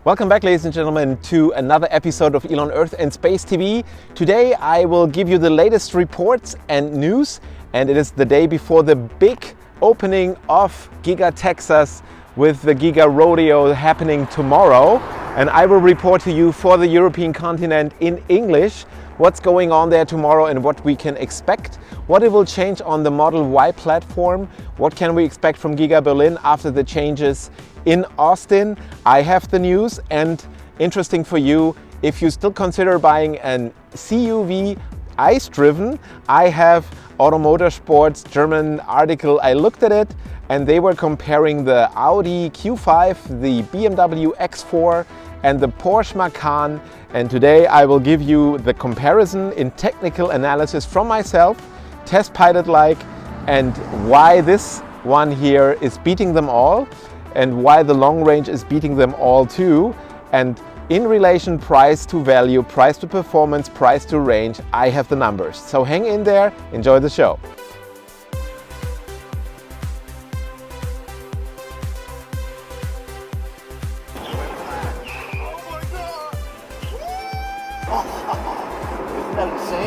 Welcome back, ladies and gentlemen, to another episode of Elon Earth and Space TV. Today I will give you the latest reports and news, and it is the day before the big opening of Giga Texas with the Giga Rodeo happening tomorrow. And I will report to you for the European continent in English what's going on there tomorrow and what we can expect, what it will change on the Model Y platform, what can we expect from Giga Berlin after the changes in Austin. I have the news, and interesting for you, if you still consider buying an CUV ICE driven, I have Automotorsport's German article. I looked at it and they were comparing the Audi Q5, the BMW X4 and the Porsche Macan, and today I will give you the comparison in technical analysis from myself, test pilot like, and why this one here is beating them all and why the long range is beating them all too. And in relation price to value, price to performance, price to range, I have the numbers. So hang in there, enjoy the show.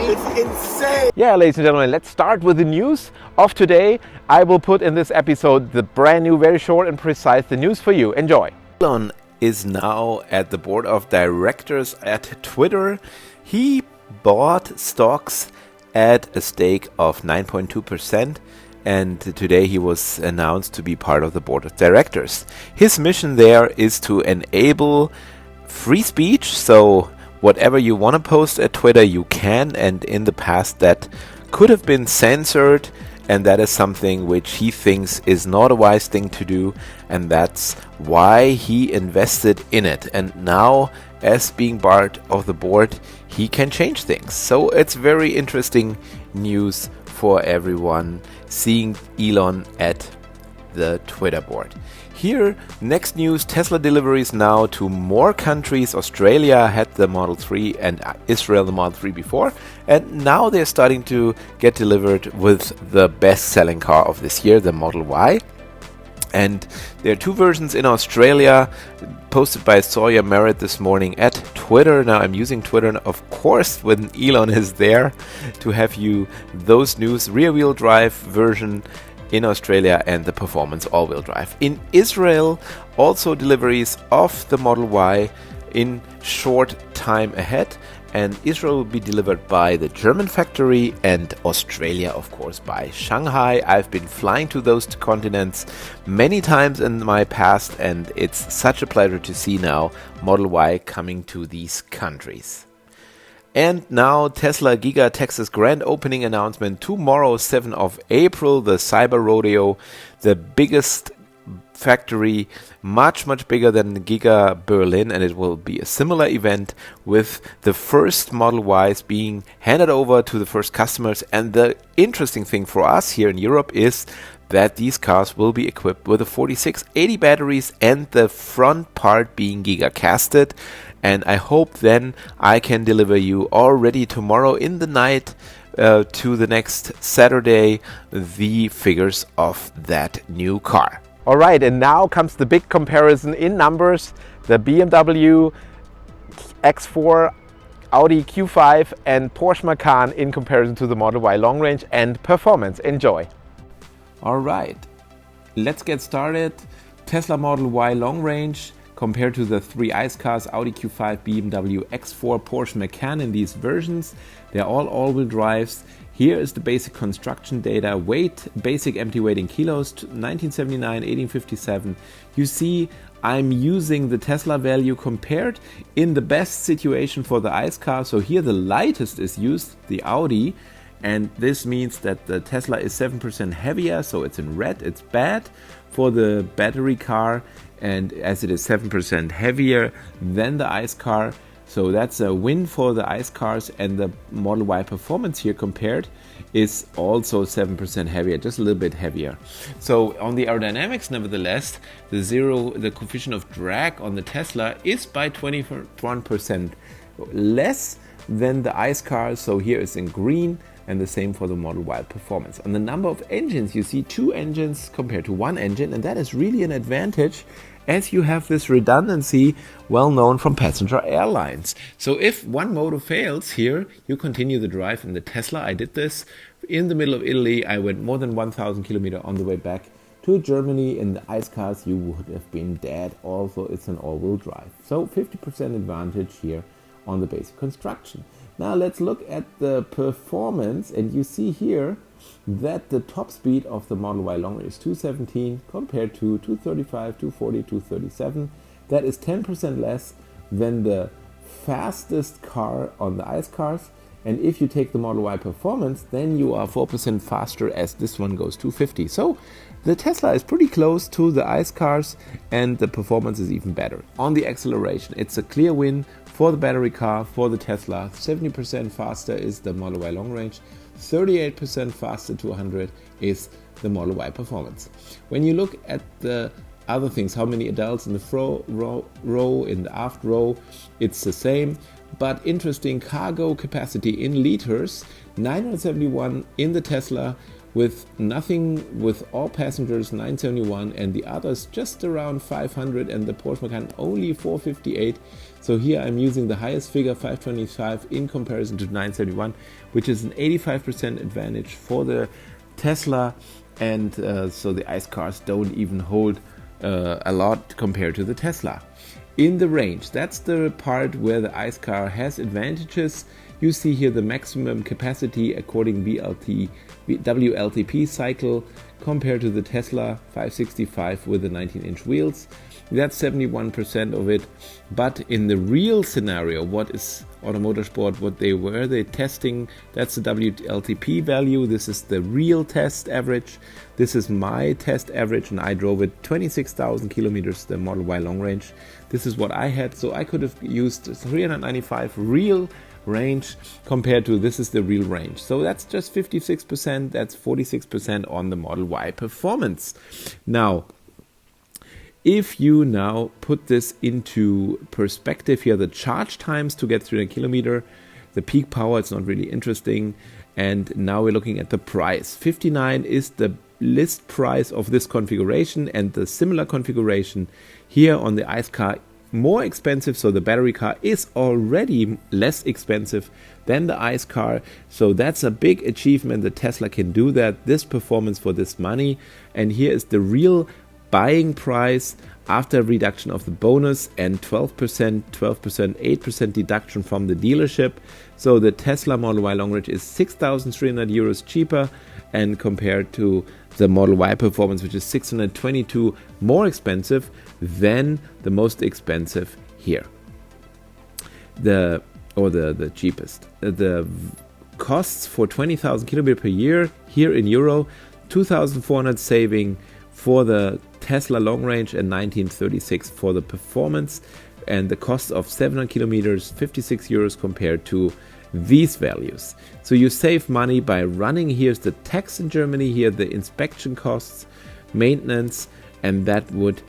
It's insane! Yeah, ladies and gentlemen, let's start with the news of today. I will put in this episode the brand new, very short and precise, the news for you. Enjoy. Elon is now at the board of directors at Twitter. He bought stocks at a stake of 9.2%, and today he was announced to be part of the board of directors. His mission there is to enable free speech, so whatever you want to post at Twitter you can, and in the past that could have been censored, and that is something which he thinks is not a wise thing to do, and that's why he invested in it. And now, as being part of the board, he can change things. So it's very interesting news for everyone seeing Elon at the Twitter board. Here, next news, Tesla deliveries now to more countries. Australia had the Model 3 and Israel the Model 3 before, and now they're starting to get delivered with the best-selling car of this year, the Model Y. And there are two versions in Australia, posted by Sawyer Merritt this morning at Twitter. Now I'm using Twitter, and of course when Elon is there to have you those news. Rear-wheel drive version in Australia and the performance all-wheel drive. In Israel, also deliveries of the Model Y in short time ahead, and Israel will be delivered by the German factory and Australia, of course, by Shanghai. I've been flying to those two continents many times in my past, and it's such a pleasure to see now Model Y coming to these countries. And now Tesla Giga Texas grand opening announcement tomorrow, 7th of April, the Cyber Rodeo, the biggest factory, much bigger than the Giga Berlin, and it will be a similar event with the first Model Ys being handed over to the first customers. And the interesting thing for us here in Europe is that these cars will be equipped with the 4680 batteries and the front part being Giga casted. And I hope then I can deliver you already tomorrow in the night to the next Saturday the figures of that new car. All right, and now comes the big comparison in numbers. The BMW X4, Audi Q5 and Porsche Macan in comparison to the Model Y long range and performance. Enjoy. All right, let's get started. Tesla Model Y long range compared to the three ICE cars, Audi Q5, BMW X4, Porsche Macan in these versions. They're all-wheel drives. Here is the basic construction data. Weight, basic empty weight in kilos, 1979, 1857. You see, I'm using the Tesla value compared in the best situation for the ICE car. So here the lightest is used, the Audi, and this means that the Tesla is 7% heavier, so it's in red, it's bad for the battery car, and as it is 7% heavier than the ICE car, so that's a win for the ICE cars. And the Model Y performance here compared is also 7% heavier, just a little bit heavier. So on the aerodynamics, nevertheless, the coefficient of drag on the Tesla is by 21% less than the ICE cars. So here it's in green, and the same for the Model Y performance. On the number of engines, you see two engines compared to one engine, and that is really an advantage. as you have this redundancy well known from passenger airlines. So if one motor fails here, you continue the drive in the Tesla. I did this in the middle of Italy. I went more than 1,000 kilometers on the way back to Germany. In the ICE cars, you would have been dead. Also, it's an all-wheel drive. So 50% advantage here on the basic construction. Now let's look at the performance, and you see here that the top speed of the Model Y long range is 217 compared to 235, 240, 237. That is 10% less than the fastest car on the ICE cars. And if you take the Model Y performance, then you are 4% faster, as this one goes 250. So the Tesla is pretty close to the ICE cars, and the performance is even better. On the acceleration, it's a clear win for the battery car, for the Tesla. 70% faster is the Model Y long range. 38% faster to 100 is the Model Y performance. When you look at the other things, how many adults in the front row, in the aft row, it's the same. But interesting, cargo capacity in liters, 971 in the Tesla, with nothing, with all passengers 971, and the others just around 500, and the Porsche Macan only 458. So here I'm using the highest figure, 525, in comparison to 971, which is an 85% advantage for the Tesla. And so the ICE cars don't even hold a lot compared to the Tesla. In the range, that's the part where the ICE car has advantages. You see here the maximum capacity according WLTP cycle compared to the Tesla 565 with the 19-inch wheels. That's 71% of it. But in the real scenario, what is Automotorsport, what they were testing, that's the WLTP value. This is the real test average. This is my test average, and I drove it 26,000 kilometers, the Model Y long range. This is what I had, so I could have used 395 real range compared to this is the real range. So that's just 56%, that's 46% on the Model Y performance. Now, if you now put this into perspective here, the charge times to get 300 kilometer, the peak power, it's not really interesting. And now we're looking at the price. 59 is the list price of this configuration, and the similar configuration here on the ICE car more expensive. So the battery car is already less expensive than the ICE car. So that's a big achievement. The Tesla can do that, this performance for this money. And here is the real buying price after reduction of the bonus and 12%, 8% deduction from the dealership. So the Tesla Model Y long range is 6,300 euros cheaper, and compared to the Model Y performance, which is 622 more expensive than the most expensive here. The cheapest. The costs for 20,000 kilometers per year here in euro, 2,400 saving for the Tesla long range and 1936 for the performance, and the cost of 700 kilometers, 56 euros compared to these values. So you save money by running. Here's the tax in Germany, here the inspection costs, maintenance, and that would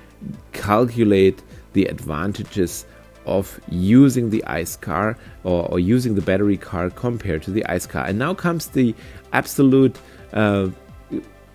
calculate the advantages of using the ICE car or using the battery car compared to the ICE car. And now comes the absolute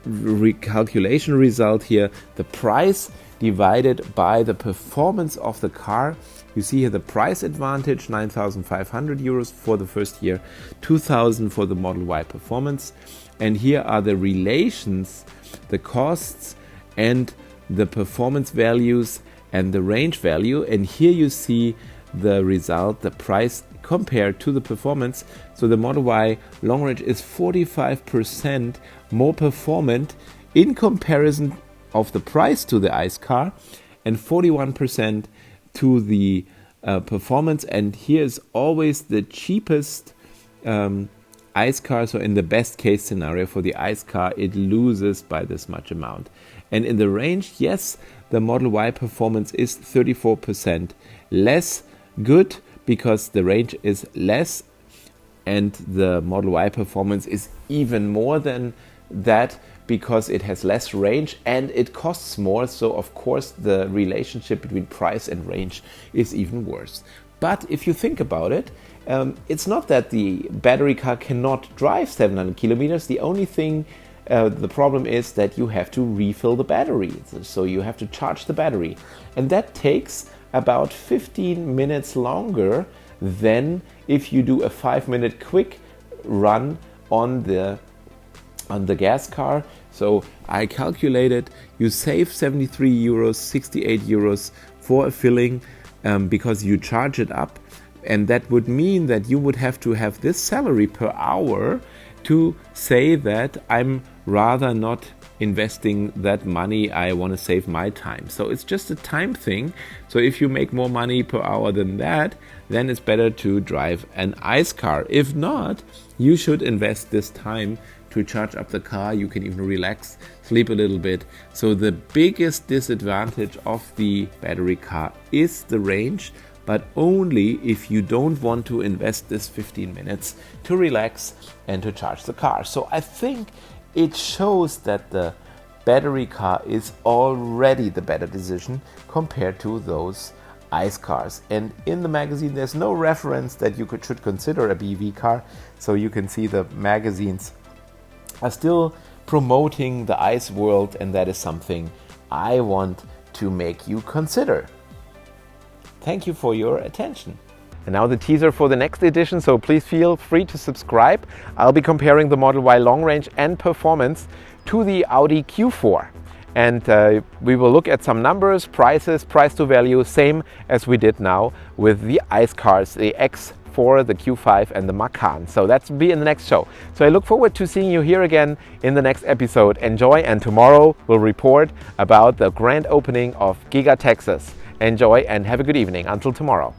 recalculation result here, the price divided by the performance of the car. You see here the price advantage, 9,500 euros for the first year, 2,000 for the Model Y performance. And here are the relations, the costs and the performance values and the range value. And here you see the result, the price compared to the performance. So the Model Y long range is 45% more performant in comparison of the price to the ICE car, and 41% to the performance. And here is always the cheapest ICE car. So in the best case scenario for the ICE car, it loses by this much amount. And in the range, yes, the Model Y performance is 34% less good because the range is less, and the Model Y performance is even more than that because it has less range and it costs more. So of course the relationship between price and range is even worse. But if you think about it, it's not that the battery car cannot drive 700 kilometers. The only thing The problem is that you have to refill the battery. So you have to charge the battery. And that takes about 15 minutes longer than if you do a 5-minute quick run on the gas car. So I calculated you save 73 euros, 68 euros for a filling because you charge it up. And that would mean that you would have to have this salary per hour to say that I'm rather not investing that money, I want to save my time. So it's just a time thing. So if you make more money per hour than that, then it's better to drive an ICE car. If not, you should invest this time to charge up the car. You can even relax, sleep a little bit. So the biggest disadvantage of the battery car is the range, but only if you don't want to invest this 15 minutes to relax and to charge the car. So I think it shows that the battery car is already the better decision compared to those ICE cars. And in the magazine, there's no reference that you should consider a BEV car. So you can see the magazines are still promoting the ICE world, and that is something I want to make you consider. Thank you for your attention. And now the teaser for the next edition, so please feel free to subscribe. I'll be comparing the Model Y long range and performance to the Audi Q4. And we will look at some numbers, prices, price to value, same as we did now with the ICE cars, the X4, the Q5 and the MACAN. So that's be in the next show. So I look forward to seeing you here again in the next episode. Enjoy, and tomorrow we'll report about the grand opening of Giga Texas. Enjoy and have a good evening. Until tomorrow.